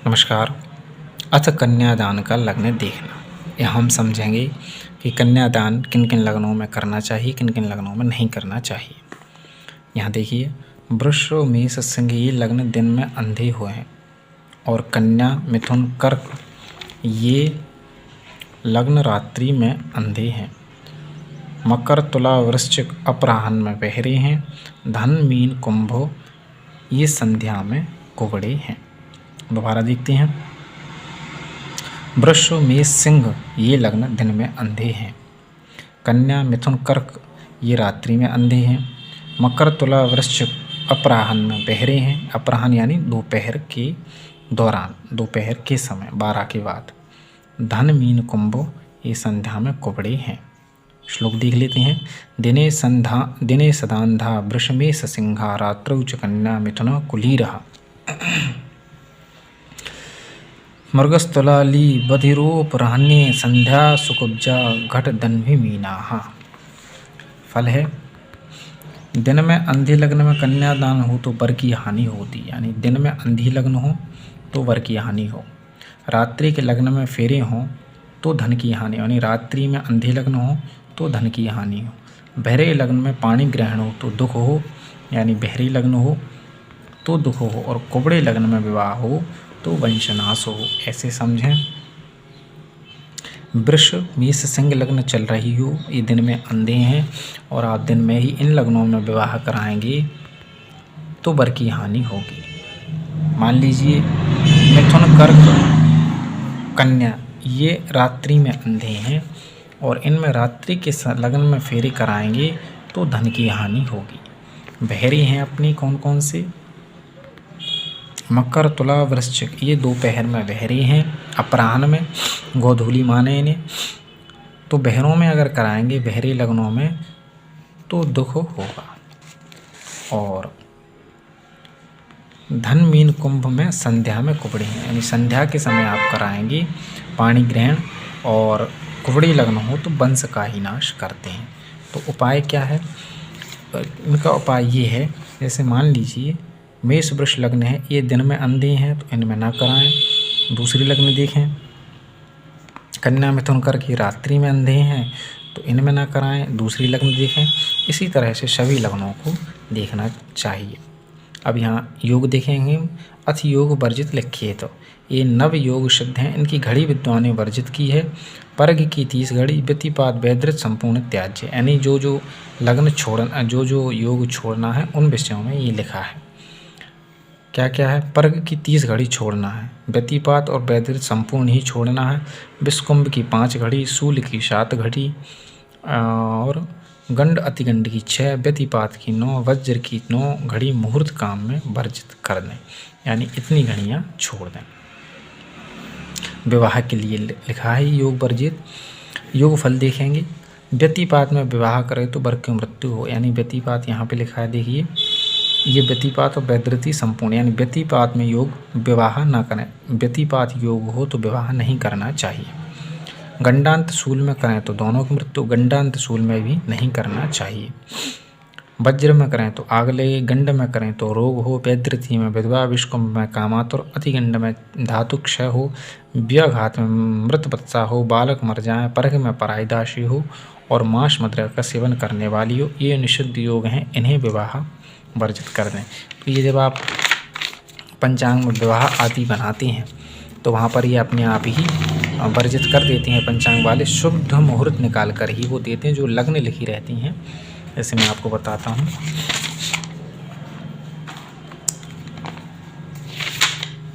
नमस्कार। अथ कन्यादान का लग्न देखना। यहाँ हम समझेंगे कि कन्यादान किन किन लग्नों में करना चाहिए, किन किन लग्नों में नहीं करना चाहिए। यहाँ देखिए, वृष मेष सिंह ये लग्न दिन में अंधे हुए हैं और कन्या मिथुन कर्क ये लग्न रात्रि में अंधे हैं। मकर तुला वृश्चिक अपराह्न में बहरे हैं। धन मीन कुंभ ये संध्या में कुबड़े हैं। दोबारा देखते हैं। वृष मेष सिंह ये लग्न दिन में अंधे हैं। कन्या मिथुन कर्क ये रात्रि में अंधे हैं। मकर तुला वृश्चिक अपराह्न में बहरे हैं। अपराह्न यानी दोपहर के दौरान, दोपहर के समय 12 के बाद। धन मीन कुंभ ये संध्या में कुबड़े हैं। श्लोक देख लेते हैं। दिने सदांधा वृषमेष सिंहा रात्रौ च कन्या मिथुन कुलीरः। मृगस्थलाली बधिरोपराह्ने संध्या सुकुब्जा घट धन्वी मीनाः। फल है, दिन में अंधे लग्न में कन्यादान हो तो वर की हानि होती, यानी दिन में अंधी लग्न हो तो वर की हानि हो। रात्रि के लग्न में फेरे हों तो धन की हानि, यानी रात्रि में अंधे लग्न हो तो धन की हानि हो। बहरे लग्न में पाणी ग्रहण हो तो दुख हो, यानी बहरी लग्न हो तो दुख हो। और कुबड़े लग्न में विवाह हो तो वंशनाश हो। ऐसे समझें। वृष मेष सिंह लग्न चल रही हो, ये दिन में अंधे हैं और आप दिन में ही इन लग्नों में विवाह कराएंगे तो वर की हानि होगी। मान लीजिए मिथुन कर्क कन्या ये रात्रि में अंधे हैं और इनमें रात्रि के लग्न में फेरे कराएंगे तो धन की हानि होगी। बहरे हैं अपनी कौन कौन से? मकर तुला वृश्चिक ये दोपहर में बहरे हैं, अपराह्न में, गोधूली माने इन्हें। तो बहरों में अगर कराएंगे, बहरे लग्नों में, तो दुख होगा। और धन मीन कुंभ में संध्या में कुबड़े हैं, यानी संध्या के समय आप कराएंगे पाणी ग्रहण और कुबड़ी लग्न हो तो वंश का ही नाश करते हैं। तो उपाय क्या है? इनका उपाय ये है, जैसे मान लीजिए मेष वृष लग्न है, ये दिन में अंधे हैं तो इनमें ना कराएं। दूसरी लग्न देखें, कन्या मिथुन कर्क ये रात्रि में अंधे हैं तो इनमें ना कराएं। दूसरी लग्न देखें। इसी तरह से सभी लग्नों को देखना चाहिए। अब यहाँ योग देखेंगे। अथ योग वर्जित लिखिए, तो ये नव योग सिद्ध हैं, इनकी घड़ी विद्वान ने वर्जित की है। पर्ग की 30 घड़ी, व्यतिपात वैदृत संपूर्ण त्याज्य, यानी जो लग्न छोड़ना, जो योग छोड़ना है उन विषयों में ये लिखा है। क्या क्या है? पर्ग की 30 घड़ी छोड़ना है, व्यतिपात और वैदृत संपूर्ण ही छोड़ना है, विषकुंभ की 5 घड़ी, शूल की 7 घड़ी और गंड अतिगंड की 6, व्यतिपात की 9, वज्र की 9 घड़ी मुहूर्त काम में वर्जित कर दें, यानी इतनी घड़ियाँ छोड़ दें। विवाह के लिए लिखा है योग वर्जित। योग फल देखेंगे। व्यतिपात में विवाह करें तो वर की मृत्यु हो, यानी व्यतिपात यहाँ पे लिखा है, देखिए ये व्यतिपात और वैदृति संपूर्ण, यानी व्यतिपात में योग विवाह ना करें। व्यतिपात योग हो तो विवाह नहीं करना चाहिए। गंडांत शूल में करें तो दोनों की मृत्यु, गंडांत शूल में भी नहीं करना चाहिए। वज्र में करें तो आग लगे, गंड में करें तो रोग हो, वैदृति में विधवा, विषकुंभ में कामातुर, अतिगंड में धातु क्षय हो, व्याघात में मृत बत्सा हो, बालक मर जाए, पर्ग में परायदाशी हो और मांस मदिरा का सेवन करने वाली हो, ये निषिद्ध योग हैं, इन्हें विवाह वर्जित कर दें। तो ये जब आप पंचांग में विवाह आदि बनाते हैं तो वहाँ पर ये अपने आप ही वर्जित कर देते हैं। पंचांग वाले शुद्ध मुहूर्त निकाल कर ही वो देते हैं, जो लग्न लिखी रहती हैं। जैसे मैं आपको बताता हूँ,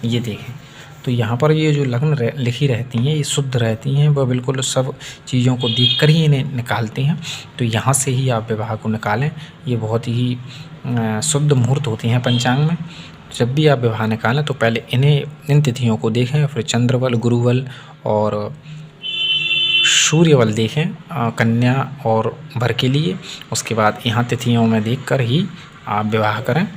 ये देखें, तो यहाँ पर ये जो लग्न लिखी रहती हैं ये शुद्ध रहती हैं, वह बिल्कुल सब चीज़ों को देखकर ही इन्हें निकालते हैं। तो यहाँ से ही आप विवाह को निकालें। ये बहुत ही शुद्ध मुहूर्त होते हैं पंचांग में। जब भी आप विवाह निकालें तो पहले इन तिथियों को देखें, फिर चंद्रबल, गुरुबल और सूर्यबल देखें कन्या और वर के लिए। उसके बाद यहाँ तिथियों में देखकर ही आप विवाह करें।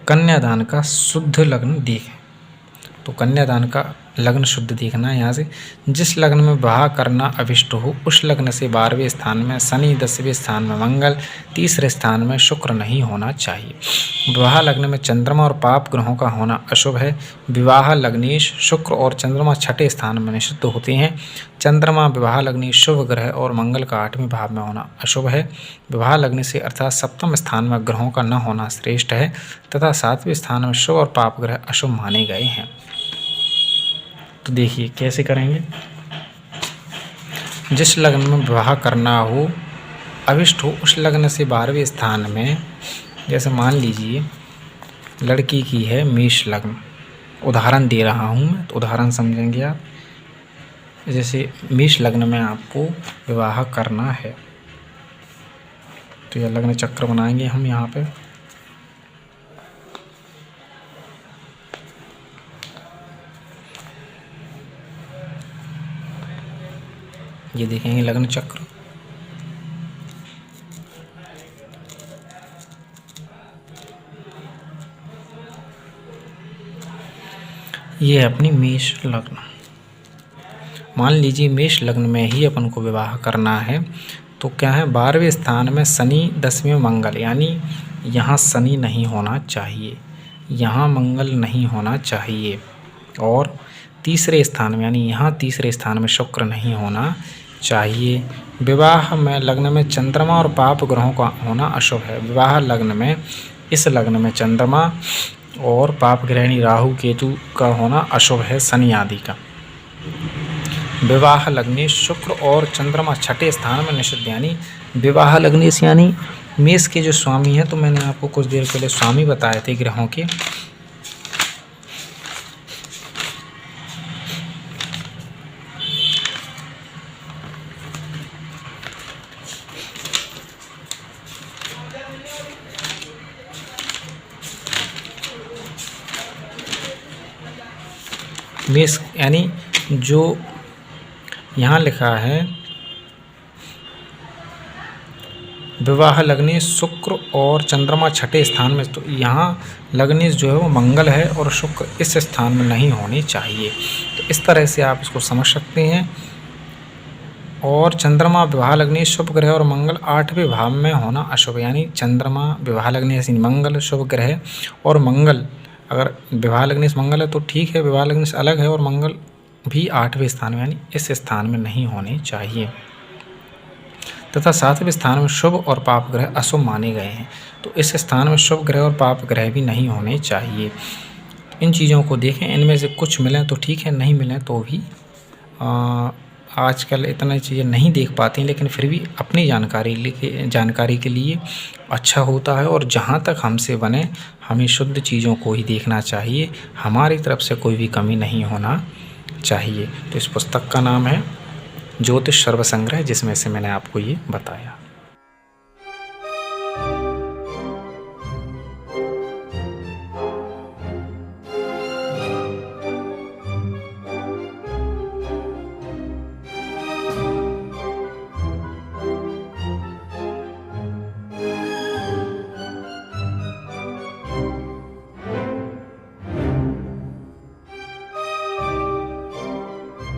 कन्यादान का शुद्ध लग्न देखें, तो कन्यादान का लग्न शुद्ध देखना है यहाँ से। जिस लग्न में विवाह करना अभिष्ट हो उस लग्न से 12वें स्थान में शनि, 10वें स्थान में मंगल, तीसरे स्थान में शुक्र नहीं होना चाहिए। विवाह लग्न में चंद्रमा और पाप ग्रहों का होना अशुभ है। विवाह लग्नेश शुक्र और चंद्रमा छठे स्थान में निषिद्ध होते हैं। चंद्रमा विवाह लग्नेश शुभ ग्रह और मंगल का 8वें भाव में होना अशुभ है। विवाह लग्न से अर्थात सप्तम स्थान में ग्रहों का न होना श्रेष्ठ है तथा 7वें स्थान में शुभ और पाप ग्रह अशुभ माने गए हैं। तो देखिए कैसे करेंगे। जिस लग्न में विवाह करना हो अभिष्ट हो उस लग्न से 12वें स्थान में, जैसे मान लीजिए लड़की की है मेष लग्न, उदाहरण दे रहा हूँ मैं, तो उदाहरण समझेंगे आप। जैसे मेष लग्न में आपको विवाह करना है तो यह लग्न चक्र बनाएंगे हम यहाँ पे। ये देखेंगे लग्न चक्र। ये है अपनी मेष लग्न। मान लीजिए मेष लग्न में ही अपन को विवाह करना है तो क्या है 12वें स्थान में शनि, 10वें मंगल, यानी यहाँ शनि नहीं होना चाहिए, यहाँ मंगल नहीं होना चाहिए, और तीसरे स्थान में यानी यहाँ तीसरे स्थान में शुक्र नहीं होना चाहिए। विवाह में लग्न में चंद्रमा और पाप ग्रहों का होना अशुभ है। विवाह लग्न में इस लग्न में चंद्रमा और पाप ग्रहणी राहु केतु का होना अशुभ है, शनि आदि का। विवाह लग्नेश शुक्र और चंद्रमा छठे स्थान में निषिद्ध, यानी विवाह लग्नेश यानी मेष के जो स्वामी हैं, तो मैंने आपको कुछ देर पहले स्वामी बताए थे ग्रहों के। मेष यानी जो यहाँ लिखा है विवाह लग्नेश शुक्र और चंद्रमा छठे स्थान में, तो यहाँ लग्नेश जो है वो मंगल है और शुक्र इस स्थान में नहीं होनी चाहिए। तो इस तरह से आप इसको समझ सकते हैं। और चंद्रमा विवाह लग्नेश शुभ ग्रह और मंगल 8वें भाव में होना अशुभ, यानी चंद्रमा विवाह लग्नेश मंगल शुभ ग्रह और मंगल, अगर विवाह लग्नेश मंगल है तो ठीक है, विवाह लग्नेश अलग है और मंगल भी 8वें स्थान में यानी इस स्थान में नहीं होने चाहिए तथा 7वें स्थान में शुभ और पाप ग्रह अशुभ माने गए हैं। तो इस स्थान में शुभ ग्रह और पाप ग्रह भी नहीं होने चाहिए। इन चीज़ों को देखें, इनमें से कुछ मिलें तो ठीक है, नहीं मिलें तो भी आजकल इतना चीज़ें नहीं देख पाते हैं, लेकिन फिर भी अपनी जानकारी के लिए अच्छा होता है। और जहाँ तक हमसे बने हमें शुद्ध चीज़ों को ही देखना चाहिए, हमारी तरफ से कोई भी कमी नहीं होना चाहिए। तो इस पुस्तक का नाम है ज्योतिष सर्वसंग्रह, जिसमें से मैंने आपको ये बताया।